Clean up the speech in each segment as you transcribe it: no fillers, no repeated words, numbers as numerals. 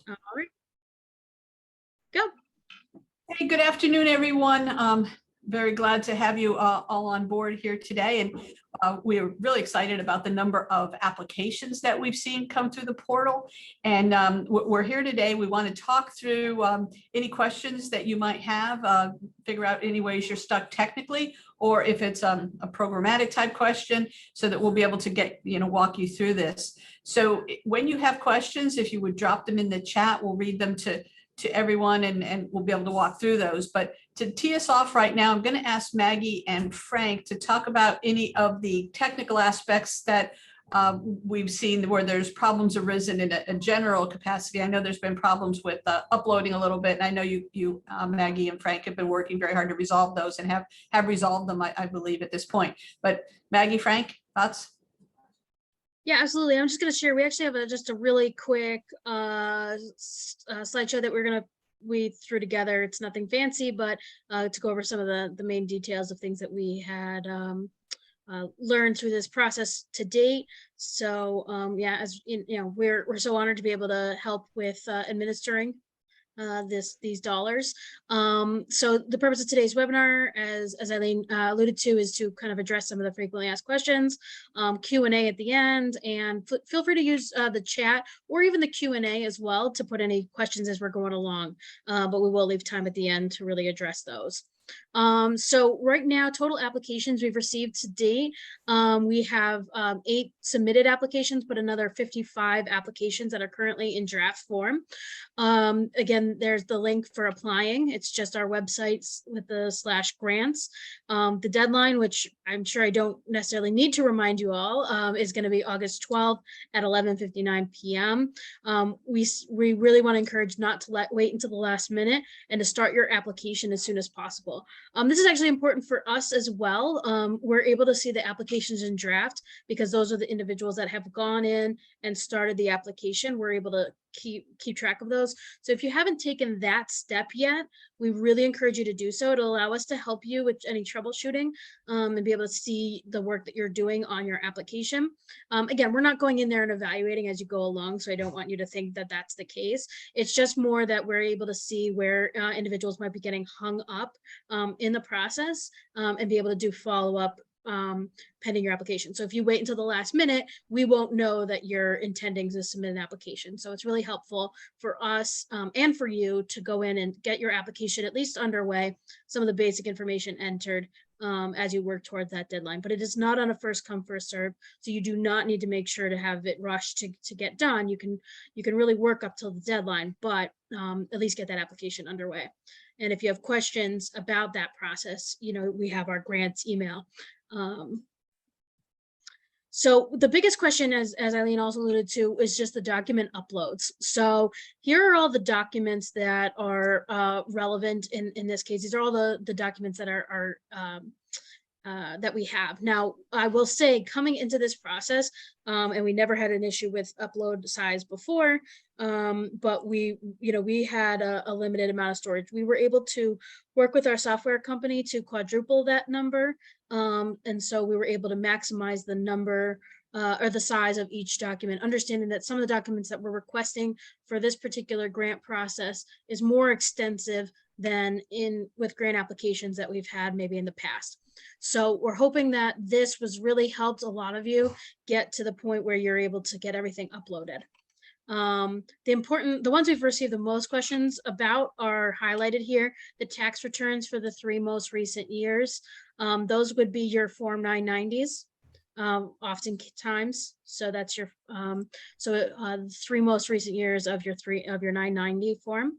All right, go. Hey, good afternoon, everyone. Very glad to have you all on board here today. And we're really excited about the number of applications that we've seen come through the portal. And we're here today. We want to talk through any questions that you might have, figure out any ways you're stuck technically, or if it's a programmatic type question, so that we'll be able to walk you through this. So when you have questions, if you would drop them in the chat, we'll read them to everyone and we'll be able to walk through those. But to tee us off right now, I'm going to ask Maggie and Frank to talk about any of the technical aspects that we've seen where there's problems arisen in a general capacity. I know there's been problems with uploading a little bit, and I know you Maggie and Frank have been working very hard to resolve those and have resolved them, I believe, at this point. But Maggie, Frank, thoughts? Yeah, absolutely. I'm just going to share. We actually have just a really quick slideshow that we're going to weed through together. It's nothing fancy, but to go over some of the main details of things that we had learned through this process to date. So yeah, as you know, we're so honored to be able to help with administering these dollars. So the purpose of today's webinar, as Eileen alluded to, is to kind of address some of the frequently asked questions, Q&A at the end, and feel free to use the chat or even the Q&A as well to put any questions as we're going along, but we will leave time at the end to really address those. So right now, total applications we've received to date, we have 8 submitted applications, but another 55 applications that are currently in draft form. Again, there's the link for applying. It's just our website with the /grants. The deadline, which I'm sure I don't necessarily need to remind you all, is going to be August 12th at 11:59 p.m. We really want to encourage not to wait until the last minute and to start your application as soon as possible. This is actually important for us as well. We're able to see the applications in draft because those are the individuals that have gone in and started the application. We're able to keep track of those. So if you haven't taken that step yet, we really encourage you to do so. It'll allow us to help you with any troubleshooting and be able to see the work that you're doing on your application. Again, we're not going in there and evaluating as you go along, so I don't want you to think that that's the case. It's just more that we're able to see where individuals might be getting hung up in the process and be able to do follow-up pending your application. So if you wait until the last minute, we won't know that you're intending to submit an application. So it's really helpful for us and for you to go in and get your application at least underway, some of the basic information entered as you work towards that deadline. But it is not on a first come, first serve. So you do not need to make sure to have it rushed to get done. You can really work up till the deadline, but at least get that application underway. And if you have questions about that process, we have our grants email. So the biggest question, as Eileen also alluded to, is just the document uploads. So here are all the documents that are relevant in this case. These are all the documents that are that we have. Now, I will say, coming into this process, and we never had an issue with upload size before, but we had a limited amount of storage. We were able to work with our software company to quadruple that number. And so we were able to maximize the number or the size of each document, understanding that some of the documents that we're requesting for this particular grant process is more extensive than with grant applications that we've had maybe in the past. So we're hoping that this was really helped a lot of you get to the point where you're able to get everything uploaded. The ones we've received the most questions about are highlighted here. The tax returns for the 3 most recent years. Those would be your Form 990s. Oftentimes, so that's your 3 most recent years of your 990 form.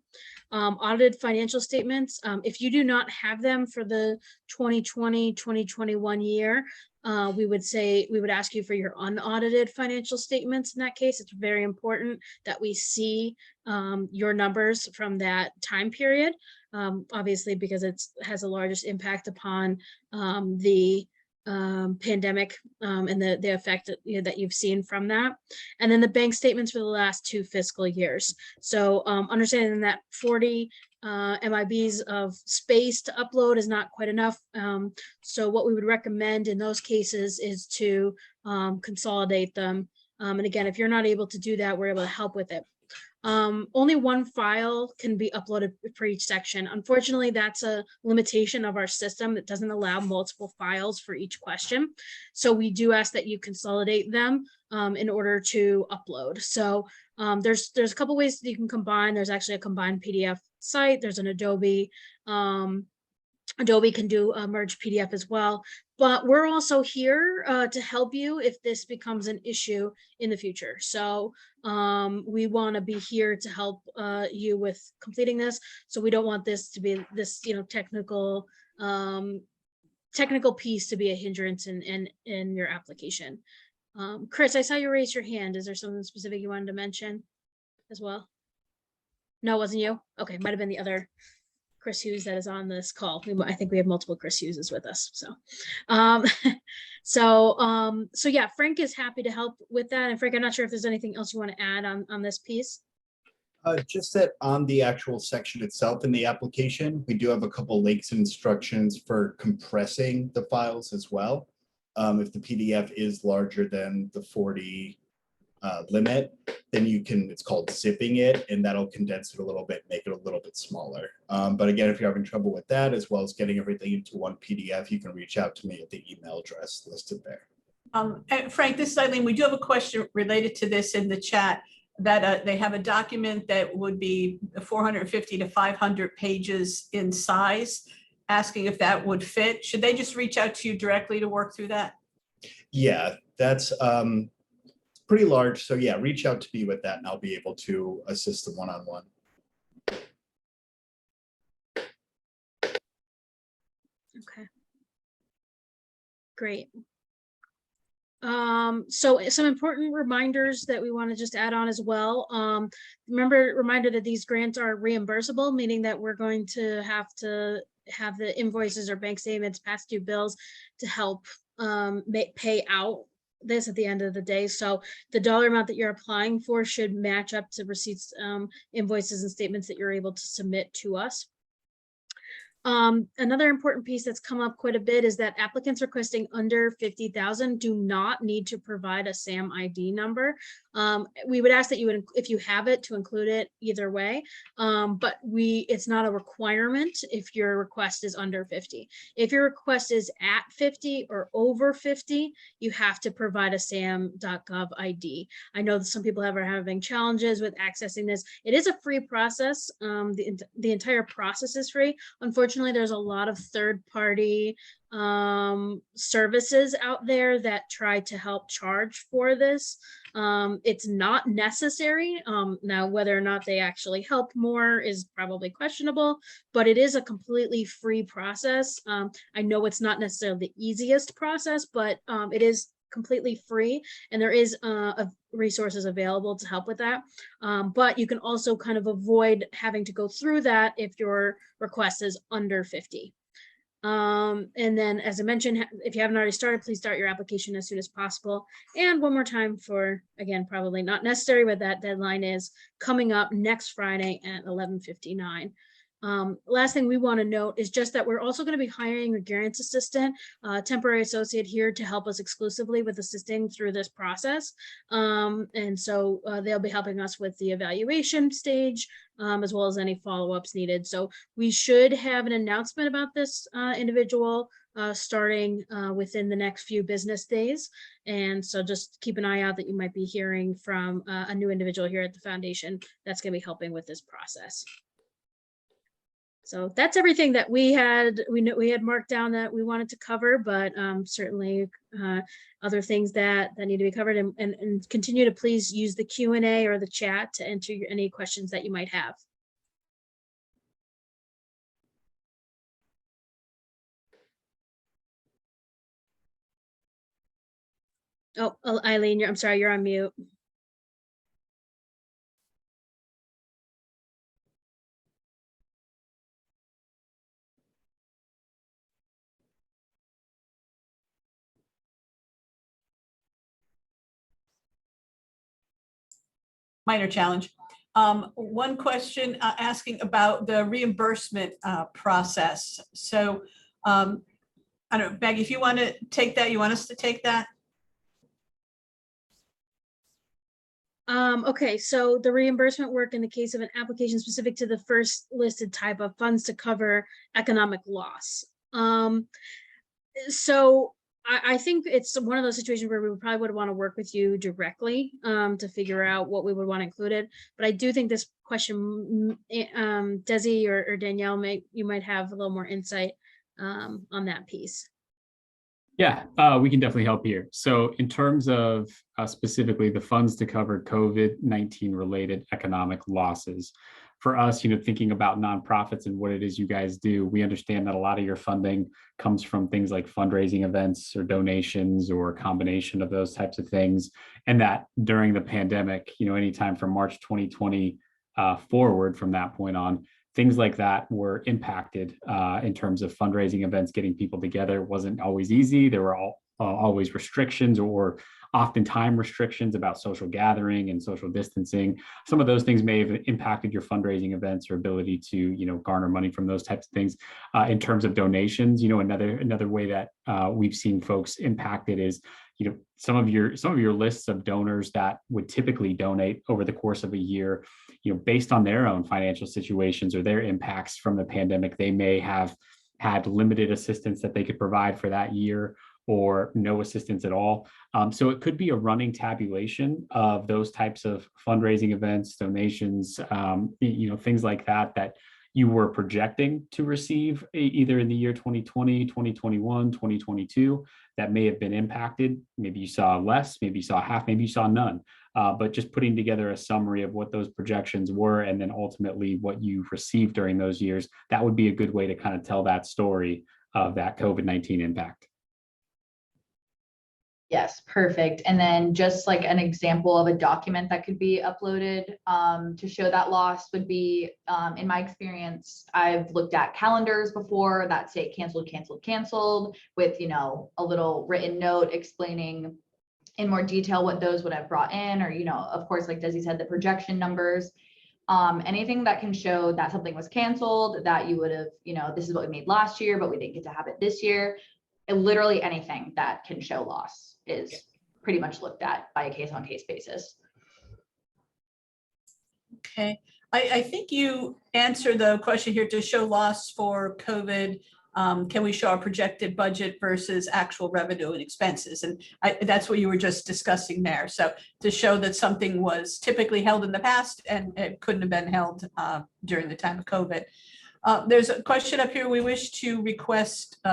Audited financial statements. If you do not have them for the 2020-2021 year, we would ask you for your unaudited financial statements. In that case, it's very important that we see your numbers from that time period, obviously because it has the largest impact upon the pandemic and the effect that you've seen from that. And then the bank statements for the last 2 fiscal years. So understanding that 40 MIBs of space to upload is not quite enough. So what we would recommend in those cases is to consolidate them. And again, if you're not able to do that, we're able to help with it. only one file can be uploaded for each section. Unfortunately, that's a limitation of our system. It doesn't allow multiple files for each question. So we do ask that you consolidate them in order to upload. So there's a couple ways that you can combine. There's actually a combined PDF site. There's an Adobe. Adobe can do a merge PDF as well, but we're also here to help you if this becomes an issue in the future. So we want to be here to help you with completing this. So we don't want this to be this, technical piece to be a hindrance in your application. Chris, I saw you raise your hand. Is there something specific you wanted to mention as well? No, it wasn't you? Okay, might have been the other Chris Hughes that is on this call. I think we have multiple Chris Hugheses with us. So yeah, Frank is happy to help with that. And Frank, I'm not sure if there's anything else you want to add on this piece. Just that on the actual section itself in the application, we do have a couple links and instructions for compressing the files as well. If the PDF is larger than the 40 limit, then it's called zipping it, and that'll condense it a little bit, make it a little bit smaller. But again, if you're having trouble with that, as well as getting everything into one PDF, you can reach out to me at the email address listed there. And Frank, this is Eileen. We do have a question related to this in the chat, that they have a document that would be 450 to 500 pages in size, asking if that would fit. Should they just reach out to you directly to work through that? Yeah, that's pretty large. So yeah, reach out to me with that and I'll be able to assist them one-on-one. Okay. Great. So some important reminders that we want to just add on as well. Reminder that these grants are reimbursable, meaning that we're going to have the invoices or bank statements, past due bills to help pay out this at the end of the day. So the dollar amount that you're applying for should match up to receipts, invoices and statements that you're able to submit to us. Another important piece that's come up quite a bit is that applicants requesting under 50,000 do not need to provide a SAM ID number. We would ask that you would, if you have it, to include it either way, but it's not a requirement if your request is under 50. If your request is at 50 or over 50, you have to provide a SAM.gov ID. I know that some people are having challenges with accessing this. It is a free process. The entire process is free. Unfortunately, there's a lot of third-party services out there that try to help charge for this. It's not necessary. Now, whether or not they actually help more is probably questionable, but it is a completely free process. I know it's not necessarily the easiest process, but it is completely free, and there is resources available to help with that. But you can also kind of avoid having to go through that if your request is under 50. And then, as I mentioned, if you haven't already started, please start your application as soon as possible. And one more time for, again, probably not necessary, but that deadline is coming up next Friday at 11:59. Last thing we want to note is just that we're also going to be hiring a grants assistant, temporary associate here to help us exclusively with assisting through this process. And so they'll be helping us with the evaluation stage, as well as any follow-ups needed. So we should have an announcement about this individual starting within the next few business days. And so just keep an eye out that you might be hearing from a new individual here at the foundation that's going to be helping with this process. So that's everything that we had marked down that we wanted to cover, but certainly other things that need to be covered, and continue to please use the Q&A or the chat to enter any questions that you might have. Oh, Eileen, I'm sorry, you're on mute. Minor challenge. One question asking about the reimbursement process. So I don't know, Maggie, if you want to take that, you want us to take that? Okay, so the reimbursement work in the case of an application specific to the first listed type of funds to cover economic loss. So I think it's one of those situations where we probably would want to work with you directly to figure out what we would want included. But I do think this question, Desi or Danielle, you might have a little more insight on that piece. Yeah, we can definitely help here. So in terms of specifically the funds to cover COVID-19 related economic losses, for us, thinking about nonprofits and what it is you guys do, we understand that a lot of your funding comes from things like fundraising events or donations or a combination of those types of things. And that during the pandemic, anytime from March 2020 forward from that point on, things like that were impacted in terms of fundraising events, getting people together. It wasn't always easy. There were always restrictions or oftentimes restrictions about social gathering and social distancing. Some of those things may have impacted your fundraising events or ability to, garner money from those types of things. In terms of donations, another way that we've seen folks impacted is, some of your lists of donors that would typically donate over the course of a year, based on their own financial situations or their impacts from the pandemic, they may have had limited assistance that they could provide for that year or no assistance at all. So it could be a running tabulation of those types of fundraising events, donations, things like that, that you were projecting to receive either in the year 2020, 2021, 2022, that may have been impacted. Maybe you saw less, maybe you saw half, maybe you saw none. But just putting together a summary of what those projections were and then ultimately what you received during those years, that would be a good way to kind of tell that story of that COVID-19 impact. Yes, perfect. And then just like an example of a document that could be uploaded to show that loss would be, in my experience, I've looked at calendars before that say canceled, canceled, canceled with, a little written note explaining in more detail what those would have brought in, or, of course, like Desi said, the projection numbers. Anything that can show that something was canceled, that you would have, this is what we made last year, but we didn't get to have it this year. And literally anything that can show loss is pretty much looked at by a case on case basis. Okay, I think you answered the question here to show loss for COVID. Can we show our projected budget versus actual revenue and expenses? And that's what you were just discussing there. So to show that something was typically held in the past and it couldn't have been held during the time of COVID. There's a question up here. We wish to request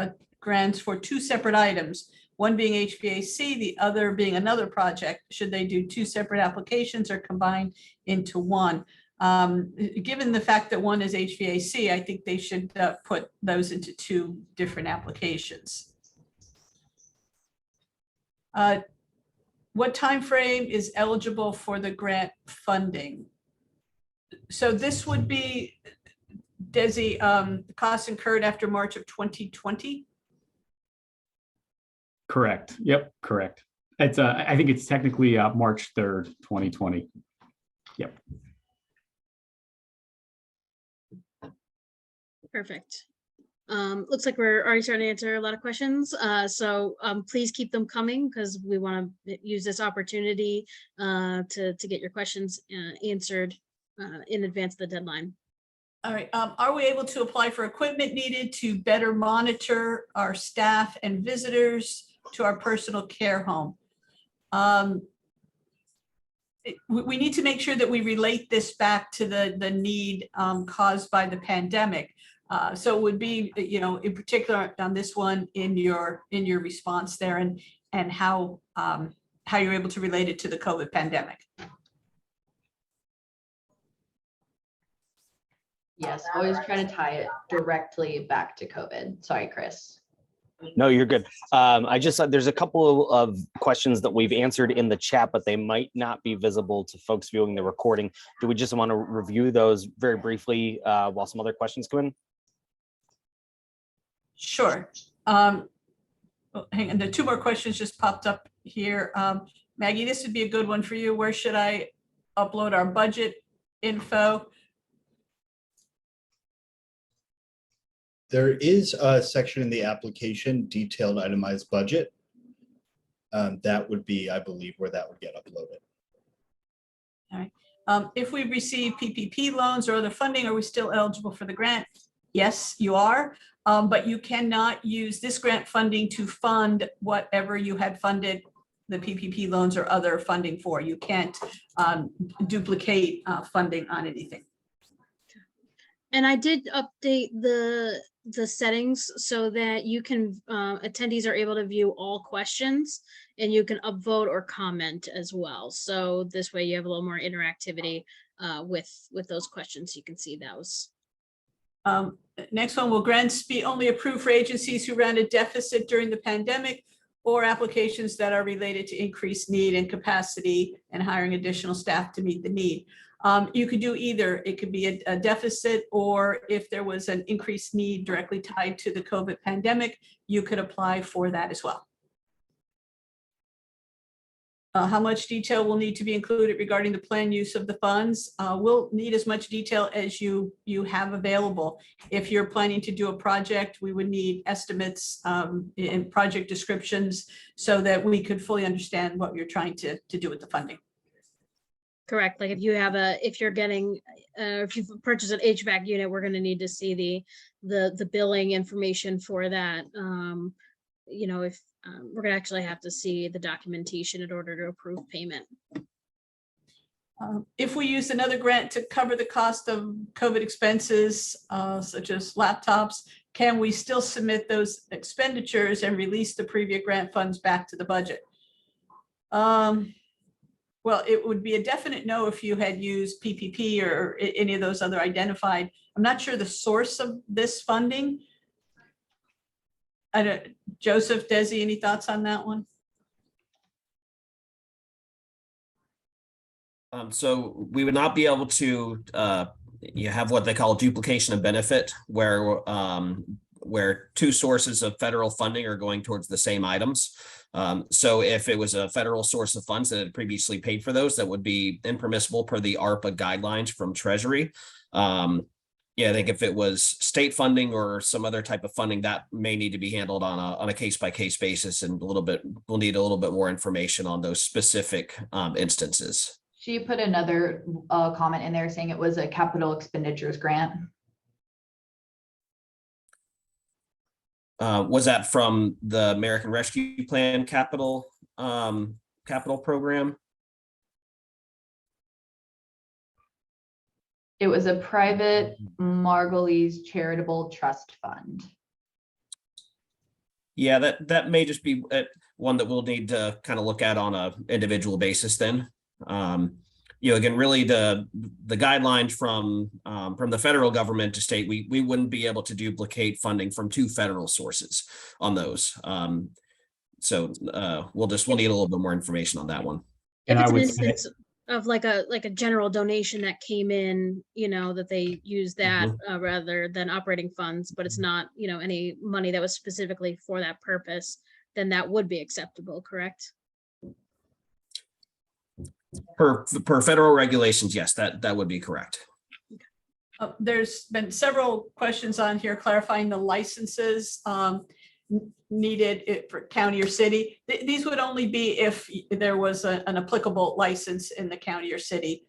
grants for two separate items, one being HVAC, the other being another project. Should they do two separate applications or combine into one? Given the fact that one is HVAC, I think they should put those into two different applications. What time frame is eligible for the grant funding? So this would be, Desi, costs incurred after March of 2020? Correct. Yep, correct. It's I think it's technically March 3rd, 2020. Yep. Perfect. Looks like we're already starting to answer a lot of questions. So please keep them coming because we want to use this opportunity to get your questions answered in advance of the deadline. All right. Are we able to apply for equipment needed to better monitor our staff and visitors to our personal care home? We need to make sure that we relate this back to the need caused by the pandemic. So it would be, in particular on this one in your response there and how you're able to relate it to the COVID pandemic. Yes, always try to tie it directly back to COVID. Sorry, Chris. No, you're good. I just thought there's a couple of questions that we've answered in the chat, but they might not be visible to folks viewing the recording. Do we just want to review those very briefly while some other questions come in? Sure. Hang on, the two more questions just popped up here. Maggie, this would be a good one for you. Where should I upload our budget info? There is a section in the application, detailed itemized budget. That would be, I believe, where that would get uploaded. All right. If we receive PPP loans or other funding, are we still eligible for the grant? Yes, you are, but you cannot use this grant funding to fund whatever you had funded the PPP loans or other funding for. You can't duplicate funding on anything. And I did update the settings so that you can, attendees are able to view all questions and you can upvote or comment as well. So this way you have a little more interactivity with those questions. You can see those. Next one, will grants be only approved for agencies who ran a deficit during the pandemic or applications that are related to increased need and capacity and hiring additional staff to meet the need? You could do either. It could be a deficit, or if there was an increased need directly tied to the COVID pandemic, you could apply for that as well. How much detail will need to be included regarding the planned use of the funds? We'll need as much detail as you have available. If you're planning to do a project, we would need estimates and project descriptions so that we could fully understand what you're trying to do with the funding. Correct. Like if you have if you're getting, if you've purchased an HVAC unit, we're going to need to see the billing information for that. You know, if we're going to actually have to see the documentation in order to approve payment. If we use another grant to cover the cost of COVID expenses, such as laptops, can we still submit those expenditures and release the previous grant funds back to the budget? Well, it would be a definite no if you had used PPP or any of those other identified. I'm not sure the source of this funding. Joseph, Desi, any thoughts on that one? So we would not be able to you have what they call duplication of benefit, where two sources of federal funding are going towards the same items. So if it was a federal source of funds that had previously paid for those, that would be impermissible per the ARPA guidelines from Treasury. Yeah, I think if it was state funding or some other type of funding, that may need to be handled on a case-by-case basis, and we'll need a little bit more information on those specific instances. She put another comment in there saying it was a capital expenditures grant. Was that from the American Rescue Plan capital program? It was a private Margulies charitable trust fund. Yeah, that may just be one that we'll need to kind of look at on a individual basis then. You know, again, really the guidelines from the federal government to state, we wouldn't be able to duplicate funding from two federal sources on those. So we'll need a little bit more information on that one. If And I it's an would say, instance of like a general donation that came in, you know, that they use that rather than operating funds, but it's not, you know, any money that was specifically for that purpose, then that would be acceptable, correct? Per federal regulations, yes, that would be correct. There's been several questions on here clarifying the licenses needed for county or city. These would only be if there was an applicable license in the county or city.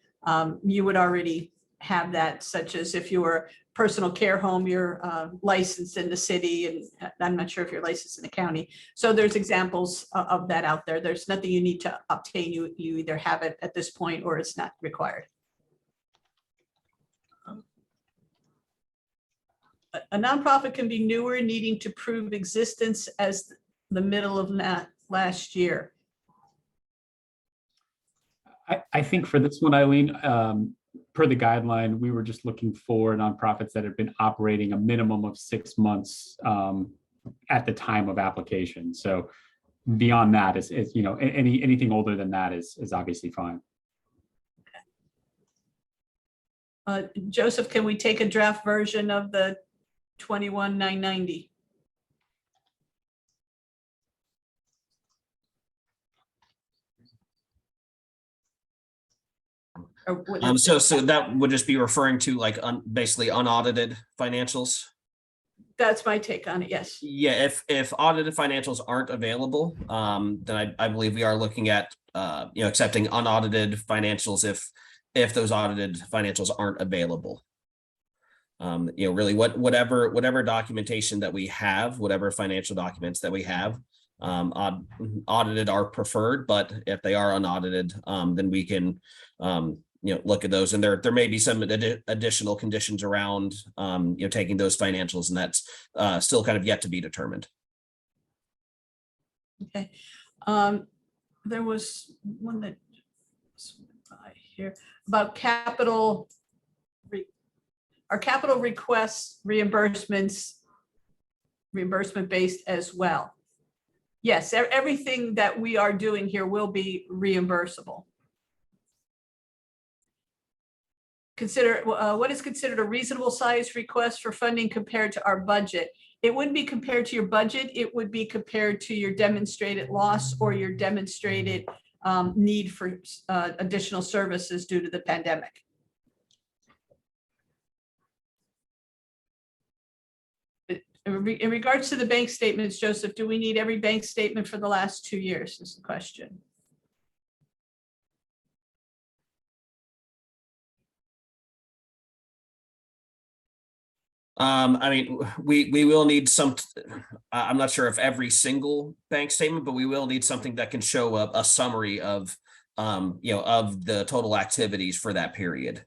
You would already have that, such as if you were personal care home, you're licensed in the city, and I'm not sure if you're licensed in the county. So there's examples of that out there. There's nothing you need to obtain. You either have it at this point or it's not required. A nonprofit can be newer, needing to prove existence as the middle of last year. I think for this one, Eileen, per the guideline, we were just looking for nonprofits that have been operating a minimum of 6 months at the time of application. So beyond that is you know, anything older than that is obviously fine. Joseph, can we take a draft version of the 21,990? So that would just be referring to like basically unaudited financials. That's my take on it. Yes. Yeah, if audited financials aren't available, then I believe we are looking at you know, accepting unaudited financials if those audited financials aren't available. Really whatever documentation that we have, whatever financial documents that we have, audited are preferred, but if they are unaudited, then we can, look at those, and there may be some additional conditions around, taking those financials, and that's still kind of yet to be determined. Okay. There was one that I hear about our capital requests, reimbursement based as well. Yes, everything that we are doing here will be reimbursable. Consider what is considered a reasonable size request for funding compared to our budget. It wouldn't be compared to your budget. It would be compared to your demonstrated loss or your demonstrated need for additional services due to the pandemic. In regards to the bank statements, Joseph, do we need every bank statement for the last 2 years is the question. I mean, we will need some, I'm not sure if every single bank statement, but we will need something that can show a summary of, of the total activities for that period.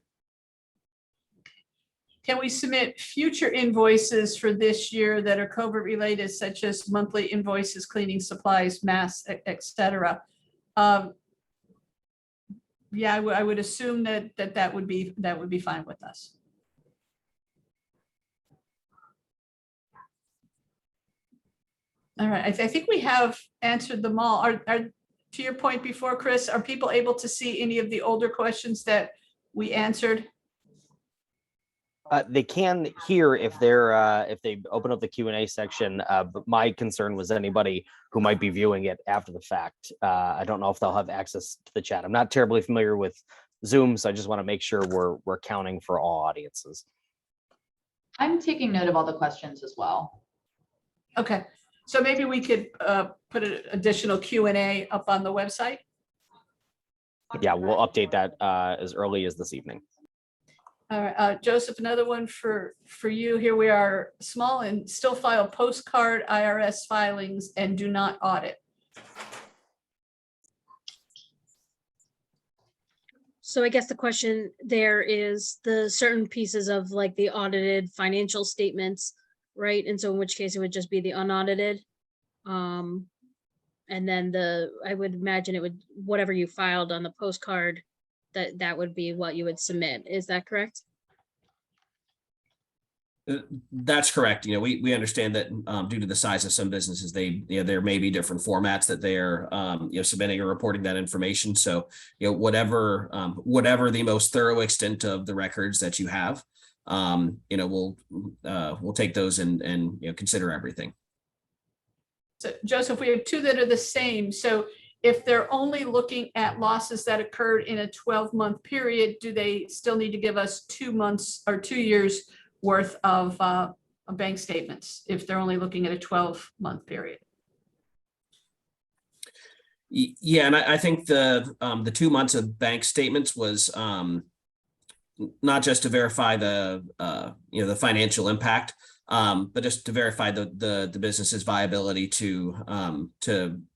Can we submit future invoices for this year that are COVID related, such as monthly invoices, cleaning supplies, masks, et cetera? Yeah, I would assume that would be fine with us. All right, I think we have answered them all. Are to your point before, Chris, are people able to see any of the older questions that we answered? They can hear if they open up the Q&A section. But my concern was anybody who might be viewing it after the fact. I don't know if they'll have access to the chat. I'm not terribly familiar with Zoom, so I just want to make sure we're counting for all audiences. I'm taking note of all the questions as well. Okay, so maybe we could put an additional Q&A up on the website. Yeah, we'll update that as early as this evening. All right, Joseph, another one for you. Here we are, small and still file postcard IRS filings and do not audit. So I guess the question there is the certain pieces of like the audited financial statements, right? And so in which case it would just be the unaudited. And then I would imagine it would, whatever you filed on the postcard, that would be what you would submit. Is that correct? That's correct. We understand that due to the size of some businesses, there may be different formats that they're submitting or reporting that information. So whatever the most thorough extent of the records that you have, we'll take those and consider everything. So Joseph, we have two that are the same. So if they're only looking at losses that occurred in a 12-month period, do they still need to give us 2 months or 2 years worth of bank statements if they're only looking at a 12-month period? Yeah, and I think the 2 months of bank statements was not just to verify the the financial impact, but just to verify the business's viability to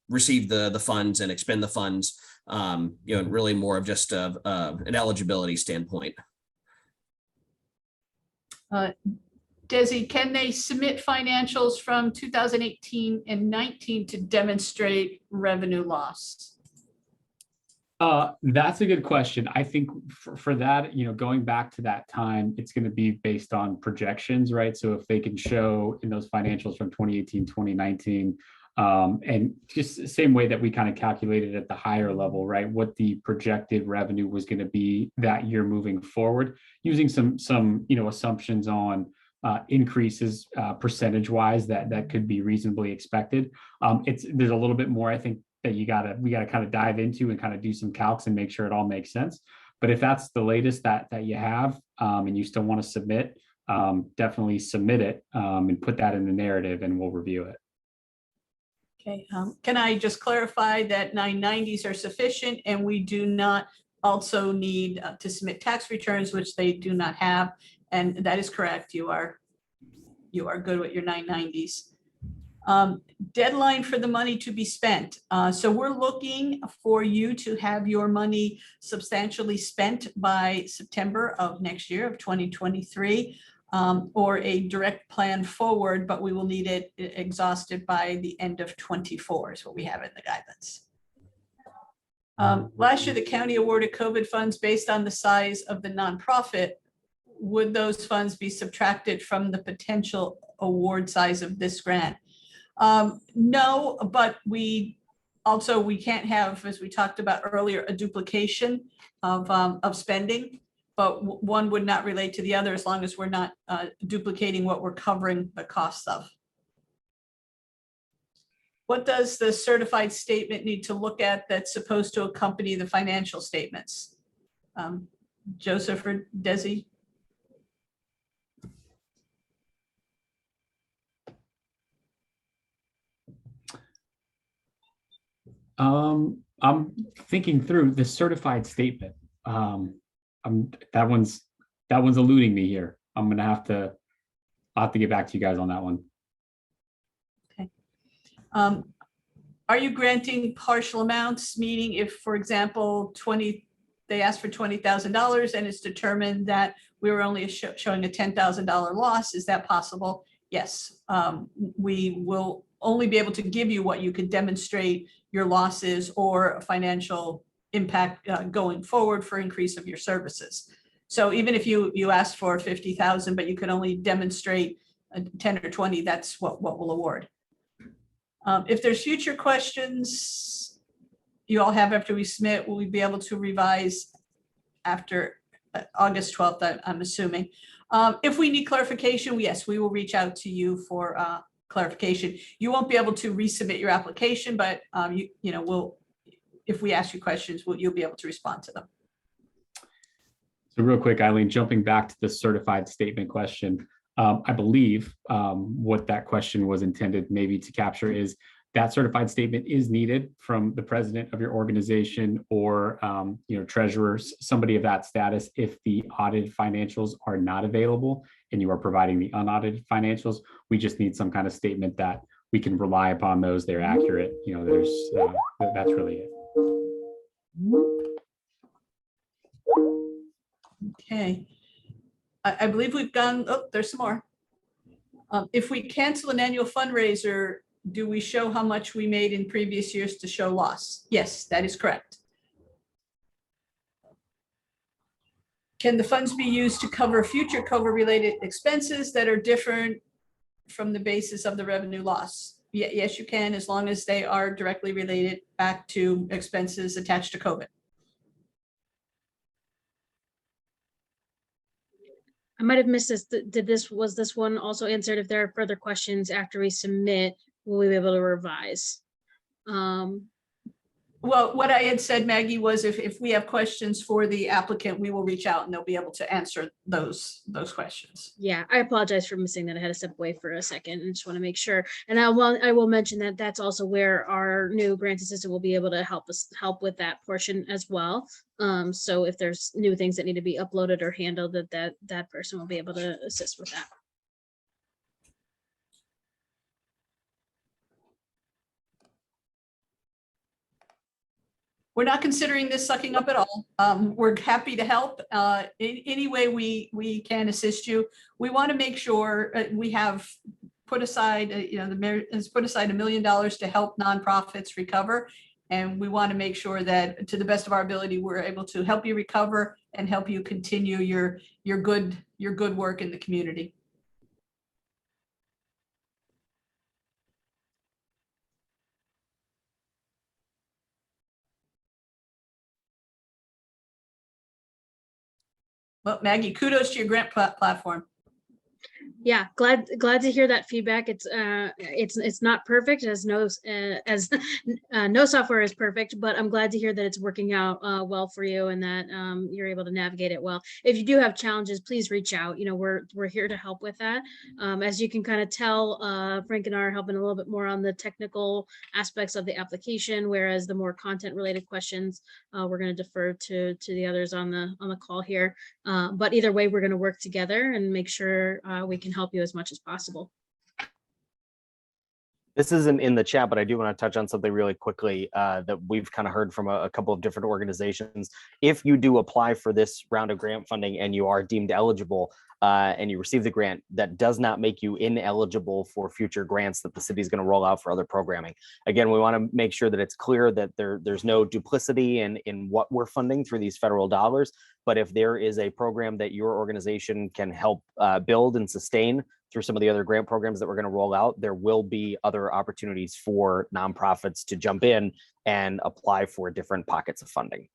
receive the funds and expend the funds, and really more of just an eligibility standpoint. Desi, can they submit financials from 2018 and 19 to demonstrate revenue loss? That's a good question. I think for that, going back to that time, it's going to be based on projections, right? So if they can show in those financials from 2018, 2019, and just the same way that we kind of calculated at the higher level, right? What the projected revenue was going to be that year moving forward, using some assumptions on increases percentage wise that could be reasonably expected. There's a little bit more, I think, that we gotta kind of dive into and kind of do some calcs and make sure it all makes sense. But if that's the latest that you have, and you still want to submit, definitely submit it and put that in the narrative, and we'll review it. Okay, can I just clarify that 990s are sufficient and we do not also need to submit tax returns, which they do not have. And that is correct. You are good with your 990s. Deadline for the money to be spent. So we're looking for you to have your money substantially spent by September of next year of 2023, or a direct plan forward, but we will need it exhausted by the end of 24 is what we have in the guidance. Last year, the county awarded COVID funds based on the size of the nonprofit. Would those funds be subtracted from the potential award size of this grant? No, but we can't have, as we talked about earlier, a duplication of spending, but one would not relate to the other as long as we're not duplicating what we're covering the costs of. What does the certified statement need to look at that's supposed to accompany the financial statements? Joseph or Desi? I'm thinking through the certified statement. That one's eluding me here. I'll have to get back to you guys on that one. Okay. Are you granting partial amounts? Meaning if, for example, they asked for $20,000 and it's determined that we were only showing a $10,000 loss, is that possible? Yes. We will only be able to give you what you could demonstrate your losses or a financial impact going forward for increase of your services. So even if you asked for 50,000, but you could only demonstrate 10 or 20, that's what we'll award. If there's future questions you all have after we submit, will we be able to revise after August 12th, I'm assuming. If we need clarification, yes, we will reach out to you for clarification. You won't be able to resubmit your application, but if we ask you questions, you'll be able to respond to them. So real quick, Eileen, jumping back to the certified statement question, I believe what that question was intended maybe to capture is that certified statement is needed from the president of your organization or treasurers, somebody of that status. If the audited financials are not available and you are providing the unaudited financials, we just need some kind of statement that we can rely upon those. They're accurate. That's really it. Okay. I believe we've gone, there's some more. If we cancel an annual fundraiser, do we show how much we made in previous years to show loss? Yes, that is correct. Can the funds be used to cover future COVID-related expenses that are different from the basis of the revenue loss? Yes, you can, as long as they are directly related back to expenses attached to COVID. I might have missed this. Was this one also answered? If there are further questions after we submit, will we be able to revise? Well, what I had said, Maggie, was if we have questions for the applicant, we will reach out and they'll be able to answer those questions. Yeah, I apologize for missing that. I had to step away for a second and just want to make sure. And I will mention that that's also where our new grant assistant will be able to help with that portion as well. So if there's new things that need to be uploaded or handled, that person will be able to assist with that. We're not considering this sucking up at all. We're happy to help in any way we can assist you. We want to make sure we have put aside, the mayor has put aside $1 million to help nonprofits recover. And we want to make sure that to the best of our ability, we're able to help you recover and help you continue your good work in the community. Well, Maggie, kudos to your grant platform. Yeah, glad to hear that feedback. It's not perfect, as no software is perfect, but I'm glad to hear that it's working out well for you and that you're able to navigate it well. If you do have challenges, please reach out. You know, we're here to help with that. As you can kind of tell, Frank and I are helping a little bit more on the technical aspects of the application, whereas the more content related questions we're going to defer to the others on the call here. But either way, we're going to work together and make sure we can help you as much as possible. This isn't in the chat, but I do want to touch on something really quickly that we've kind of heard from a couple of different organizations. If you do apply for this round of grant funding and you are deemed eligible and you receive the grant, that does not make you ineligible for future grants that the city is going to roll out for other programming. Again, we want to make sure that it's clear that there's no duplicity in what we're funding through these federal dollars. But if there is a program that your organization can help build and sustain through some of the other grant programs that we're going to roll out, there will be other opportunities for nonprofits to jump in and apply for different pockets of funding.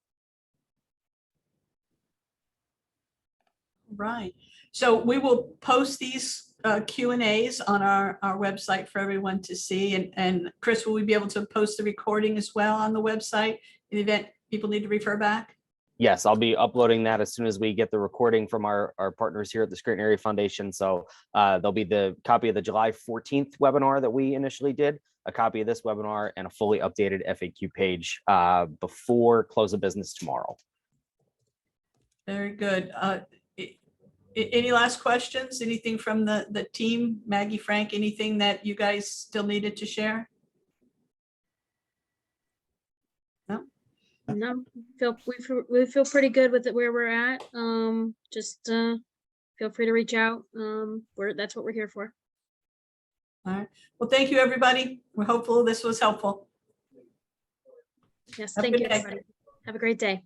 Right. So we will post these Q&As on our website for everyone to see. And Chris, will we be able to post the recording as well on the website in the event people need to refer back? Yes, I'll be uploading that as soon as we get the recording from our partners here at the Scranton Area Foundation. So there'll be the copy of the July 14th webinar that we initially did, a copy of this webinar, and a fully updated FAQ page before close of business tomorrow. Very good. Any last questions? Anything from the team? Maggie, Frank, anything that you guys still needed to share? No, we feel pretty good with it where we're at. Just feel free to reach out. That's what we're here for. All right. Well, thank you, everybody. We're hopeful this was helpful. Yes, Have a thank you, good day. everybody. Have a great day.